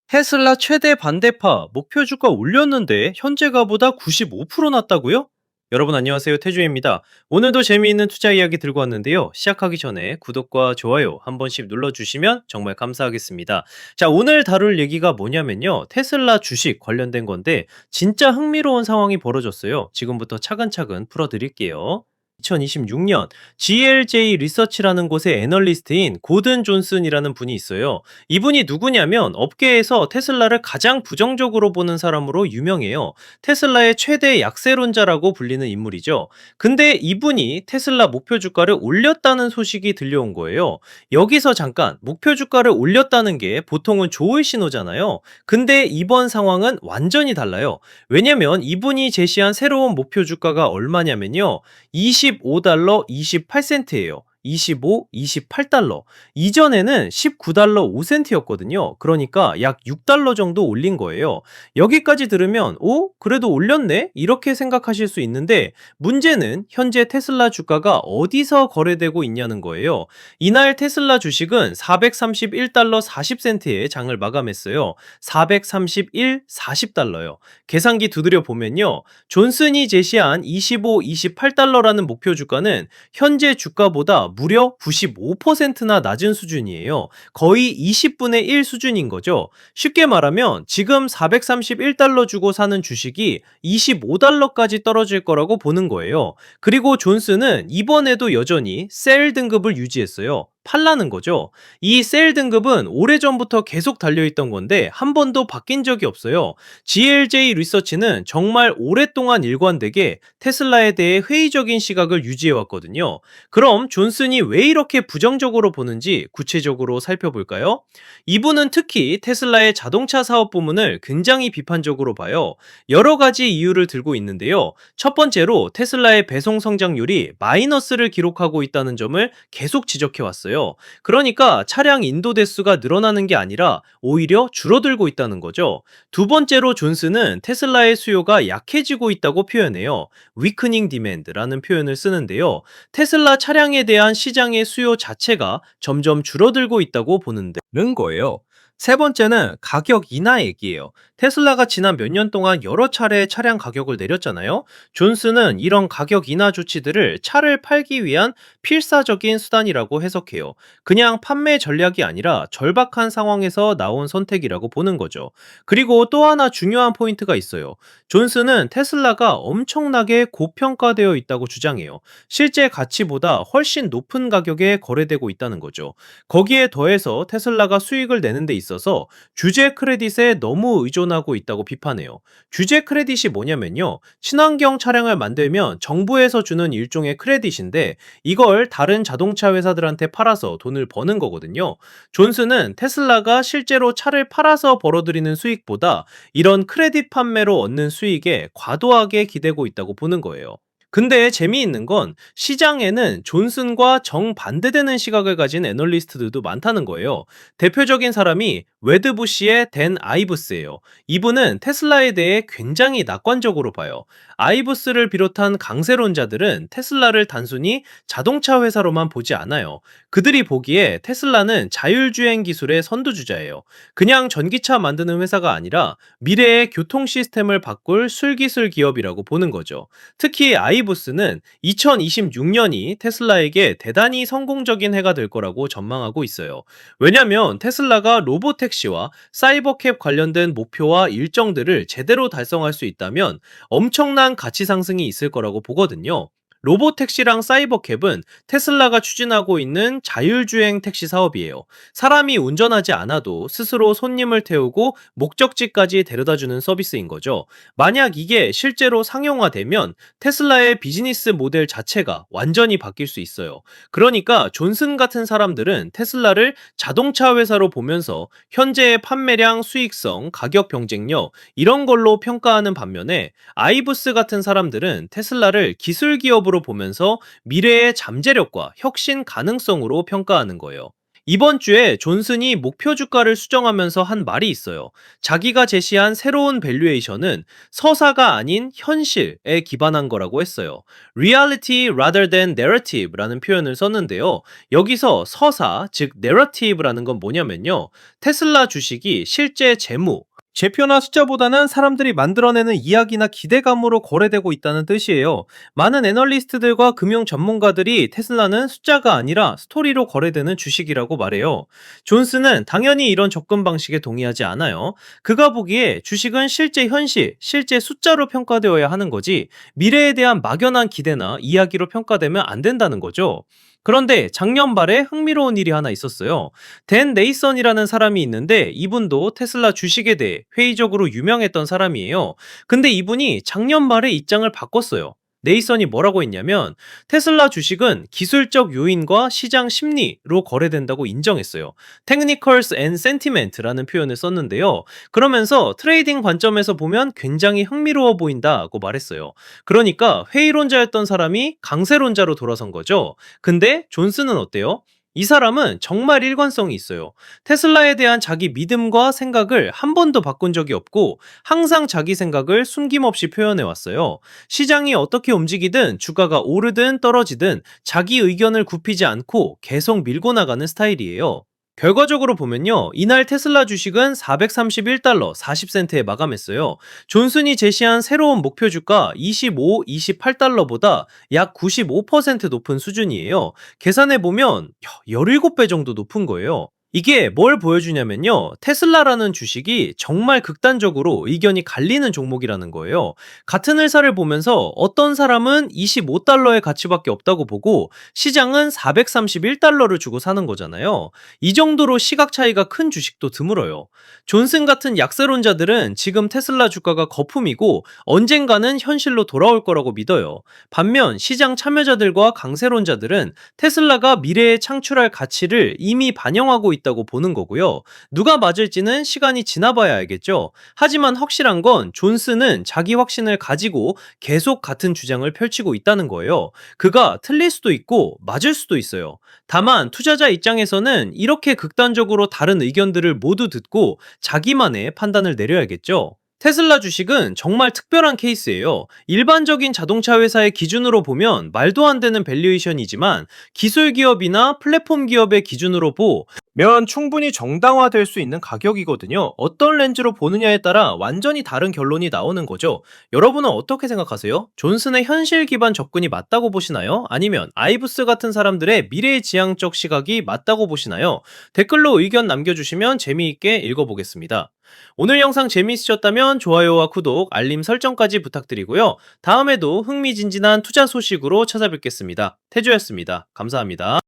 테슬라 최대 반대파 목표 주가 올렸는데 현재가보다 95% 났다고요? 여러분 안녕하세요, 태주입니다. 오늘도 재미있는 투자 이야기 들고 왔는데요. 시작하기 전에 구독과 좋아요 한 번씩 눌러주시면 정말 감사하겠습니다. 자, 오늘 다룰 얘기가 뭐냐면요, 테슬라 주식 관련된 건데 진짜 흥미로운 상황이 벌어졌어요. 지금부터 차근차근 풀어드릴게요. 2026년 GLJ 리서치라는 곳의 애널리스트인 고든 존슨이라는 분이 있어요. 이분이 누구냐면 업계에서 테슬라를 가장 부정적으로 보는 사람으로 유명해요. 테슬라의 최대 약세론자라고 불리는 인물이죠. 근데 이분이 테슬라 목표 주가를 올렸다는 소식이 들려온 거예요. 여기서 잠깐, 목표 주가를 올렸다는 게 보통은 좋을 신호잖아요. 근데 이번 상황은 완전히 달라요. 왜냐면 이분이 제시한 새로운 목표 주가가 얼마냐면요, 25달러 28센트예요. 25, 28달러. 이전에는 19달러 5센트였거든요. 그러니까 약 6달러 정도 올린 거예요. 여기까지 들으면, 오? 그래도 올렸네? 이렇게 생각하실 수 있는데, 문제는 현재 테슬라 주가가 어디서 거래되고 있냐는 거예요. 이날 테슬라 주식은 431달러 40센트에 장을 마감했어요. 431, 40달러요. 계산기 두드려 보면요, 존슨이 제시한 25, 28달러라는 목표 주가는 현재 주가보다 무려 95%나 낮은 수준이에요. 거의 20분의 1 수준인 거죠. 쉽게 말하면 지금 431달러 주고 사는 주식이 25달러까지 떨어질 거라고 보는 거예요. 그리고 존슨은 이번에도 여전히 셀 등급을 유지했어요. 팔라는 거죠. 이 셀 등급은 오래전부터 계속 달려있던 건데 한 번도 바뀐 적이 없어요. GLJ 리서치는 정말 오랫동안 일관되게 테슬라에 대해 회의적인 시각을 유지해왔거든요. 그럼 존슨이 왜 이렇게 부정적으로 보는지 구체적으로 살펴볼까요? 이분은 특히 테슬라의 자동차 사업 부문을 굉장히 비판적으로 봐요. 여러 가지 이유를 들고 있는데요. 첫 번째로 테슬라의 배송 성장률이 마이너스를 기록하고 있다는 점을 계속 지적해왔어요. 그러니까 차량 인도 대수가 늘어나는 게 아니라 오히려 줄어들고 있다는 거죠. 두 번째로 존슨은 테슬라의 수요가 약해지고 있다고 표현해요. weakening demand라는 표현을 쓰는데요. 테슬라 차량에 대한 시장의 수요 자체가 점점 줄어들고 있다고 보는데는 거예요. 세 번째는 가격 인하 얘기예요. 테슬라가 지난 몇 년 동안 여러 차례 차량 가격을 내렸잖아요. 존슨은 이런 가격 인하 조치들을 차를 팔기 위한 필사적인 수단이라고 해석해요. 그냥 판매 전략이 아니라 절박한 상황에서 나온 선택이라고 보는 거죠. 그리고 또 하나 중요한 포인트가 있어요. 존슨은 테슬라가 엄청나게 고평가되어 있다고 주장해요. 실제 가치보다 훨씬 높은 가격에 거래되고 있다는 거죠. 거기에 더해서 테슬라가 수익을 내는 데 있어서 규제 크레딧에 너무 의존하고 있다고 비판해요. 규제 크레딧이 뭐냐면요, 친환경 차량을 만들면 정부에서 주는 일종의 크레딧인데 이걸 다른 자동차 회사들한테 팔아서 돈을 버는 거거든요. 존슨은 테슬라가 실제로 차를 팔아서 벌어들이는 수익보다 이런 크레딧 판매로 얻는 수익에 과도하게 기대고 있다고 보는 거예요. 근데 재미있는 건 시장에는 존슨과 정반대되는 시각을 가진 애널리스트들도 많다는 거예요. 대표적인 사람이 웨드부시의 댄 아이브스예요. 이분은 테슬라에 대해 굉장히 낙관적으로 봐요. 아이브스를 비롯한 강세론자들은 테슬라를 단순히 자동차 회사로만 보지 않아요. 그들이 보기에 테슬라는 자율주행 기술의 선두주자예요. 그냥 전기차 만드는 회사가 아니라 미래의 교통 시스템을 바꿀 술기술 기업이라고 보는 거죠. 특히 아이브스는 2026년이 테슬라에게 대단히 성공적인 해가 될 거라고 전망하고 있어요. 왜냐면 테슬라가 로보택시와 사이버캡 관련된 목표와 일정들을 제대로 달성할 수 있다면 엄청난 가치 상승이 있을 거라고 보거든요. 로보택시랑 사이버캡은 테슬라가 추진하고 있는 자율주행 택시 사업이에요. 사람이 운전하지 않아도 스스로 손님을 태우고 목적지까지 데려다주는 서비스인 거죠. 만약 이게 실제로 상용화되면 테슬라의 비즈니스 모델 자체가 완전히 바뀔 수 있어요. 그러니까 존슨 같은 사람들은 테슬라를 자동차 회사로 보면서 현재의 판매량, 수익성, 가격 경쟁력 이런 걸로 평가하는 반면에 아이브스 같은 사람들은 테슬라를 기술 기업으로 보면서 미래의 잠재력과 혁신 가능성으로 평가하는 거예요. 이번 주에 존슨이 목표 주가를 수정하면서 한 말이 있어요. 자기가 제시한 새로운 밸류에이션은 서사가 아닌 현실에 기반한 거라고 했어요. Reality rather than narrative라는 표현을 썼는데요. 여기서 서사, 즉 narrative라는 건 뭐냐면요. 테슬라 주식이 실제 재무, 제표나 숫자보다는 사람들이 만들어내는 이야기나 기대감으로 거래되고 있다는 뜻이에요. 많은 애널리스트들과 금융 전문가들이 테슬라는 숫자가 아니라 스토리로 거래되는 주식이라고 말해요. 존스는 당연히 이런 접근 방식에 동의하지 않아요. 그가 보기에 주식은 실제 현실, 실제 숫자로 평가되어야 하는 거지 미래에 대한 막연한 기대나 이야기로 평가되면 안 된다는 거죠. 그런데 작년 말에 흥미로운 일이 하나 있었어요. 댄 네이선이라는 사람이 있는데 이분도 테슬라 주식에 대해 회의적으로 유명했던 사람이에요. 근데 이분이 작년 말에 입장을 바꿨어요. 네이선이 뭐라고 했냐면 테슬라 주식은 기술적 요인과 시장 심리로 거래된다고 인정했어요. Technicals and Sentiment라는 표현을 썼는데요. 그러면서 트레이딩 관점에서 보면 굉장히 흥미로워 보인다고 말했어요. 그러니까 회의론자였던 사람이 강세론자로 돌아선 거죠. 근데 존슨은 어때요? 이 사람은 정말 일관성이 있어요. 테슬라에 대한 자기 믿음과 생각을 한 번도 바꾼 적이 없고 항상 자기 생각을 숨김없이 표현해 왔어요. 시장이 어떻게 움직이든 주가가 오르든 떨어지든 자기 의견을 굽히지 않고 계속 밀고 나가는 스타일이에요. 결과적으로 보면요, 이날 테슬라 주식은 431달러 40센트에 마감했어요. 존슨이 제시한 새로운 목표 주가 25, 28달러보다 약 95% 높은 수준이에요. 계산해보면 17배 정도 높은 거예요. 이게 뭘 보여주냐면요. 테슬라라는 주식이 정말 극단적으로 의견이 갈리는 종목이라는 거예요. 같은 회사를 보면서 어떤 사람은 25달러의 가치밖에 없다고 보고 시장은 431달러를 주고 사는 거잖아요. 이 정도로 시각 차이가 큰 주식도 드물어요. 존슨 같은 약세론자들은 지금 테슬라 주가가 거품이고 언젠가는 현실로 돌아올 거라고 믿어요. 반면 시장 참여자들과 강세론자들은 테슬라가 미래에 창출할 가치를 이미 반영하고 있다고 보는 거고요. 누가 맞을지는 시간이 지나봐야 알겠죠. 하지만 확실한 건 존슨은 자기 확신을 가지고 계속 같은 주장을 펼치고 있다는 거예요. 그가 틀릴 수도 있고 맞을 수도 있어요. 다만 투자자 입장에서는 이렇게 극단적으로 다른 의견들을 모두 듣고 자기만의 판단을 내려야겠죠. 테슬라 주식은 정말 특별한 케이스예요. 일반적인 자동차 회사의 기준으로 보면 말도 안 되는 밸류에이션이지만 기술 기업이나 플랫폼 기업의 기준으로 보면 충분히 정당화될 수 있는 가격이거든요. 어떤 렌즈로 보느냐에 따라 완전히 다른 결론이 나오는 거죠. 여러분은 어떻게 생각하세요? 존슨의 현실 기반 접근이 맞다고 보시나요? 아니면 아이브스 같은 사람들의 미래지향적 시각이 맞다고 보시나요? 댓글로 의견 남겨주시면 재미있게 읽어보겠습니다. 오늘 영상 재미있으셨다면 좋아요와 구독, 알림 설정까지 부탁드리고요. 다음에도 흥미진진한 투자 소식으로 찾아뵙겠습니다. 태주였습니다. 감사합니다.